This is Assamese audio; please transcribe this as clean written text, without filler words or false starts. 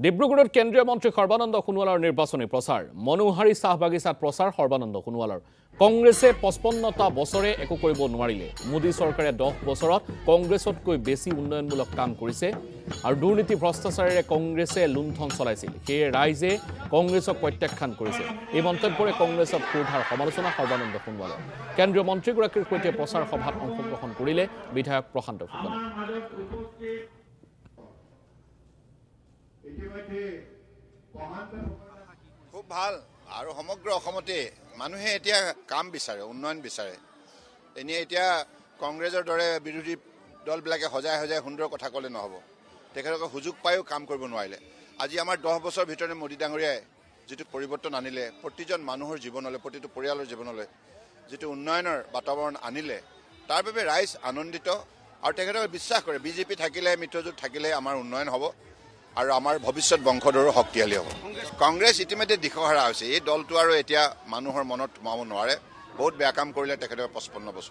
ডিব্ৰুগড়ত কেন্দ্ৰীয় মন্ত্ৰী সৰ্বানন্দ সোণোৱালৰ নিৰ্বাচনী প্ৰচাৰ মনোহাৰী চাহ বাগিচাত প্ৰচাৰ সৰ্বানন্দ সোণোৱালৰ কংগ্ৰেছে 55টা বছৰে একো কৰিব নোৱাৰিলে মোদী চৰকাৰে 10 বছৰত কংগ্ৰেছতকৈ বেছি উন্নয়নমূলক কাম কৰিছে আৰু দুৰ্নীতি ভ্ৰষ্টাচাৰেৰে কংগ্ৰেছে লুণ্ঠন চলাইছিল সেয়ে ৰাইজে কংগ্ৰেছক প্ৰত্যাখ্যান কৰিছে এই মন্তব্যৰে কংগ্ৰেছক ক্ষুধাৰ সমালোচনা সৰ্বানন্দ সোণোৱালৰ কেন্দ্ৰীয় মন্ত্ৰীগৰাকীৰ সৈতে প্ৰচাৰ সভাত অংশগ্ৰহণ কৰিলে বিধায়ক প্ৰশান্ত ফুকনে খুব ভাল আৰু সমগ্ৰ অসমতে মানুহে এতিয়া কাম বিচাৰে উন্নয়ন বিচাৰে এনে এতিয়া কংগ্ৰেছৰ দৰে বিৰোধী দলবিলাকে সজাই সজাই সুন্দৰ কথা ক'লে নহ'ব তেখেতলোকে সুযোগ পায়ো কাম কৰিব নোৱাৰিলে আজি আমাৰ 10 বছৰ ভিতৰতে মোদী ডাঙৰীয়াই যিটো পৰিৱৰ্তন আনিলে প্ৰতিজন মানুহৰ জীৱনলৈ প্ৰতিটো পৰিয়ালৰ জীৱনলৈ যিটো উন্নয়নৰ বাতাবৰণ আনিলে তাৰ বাবে ৰাইজ আনন্দিত আৰু তেখেতলোকে বিশ্বাস কৰে বিজেপি থাকিলে মিত্ৰজোঁট থাকিলে আমাৰ উন্নয়ন হ'ব আৰু আমাৰ ভৱিষ্যত বংশধৰো শক্তিশালী হ'ব কংগ্ৰেছ ইতিমধ্যে দিশহাৰা হৈছে এই দলটো আৰু এতিয়া মানুহৰ মনত সোমাব নোৱাৰে বহুত বেয়া কাম কৰিলে তেখেতে 55 বছৰ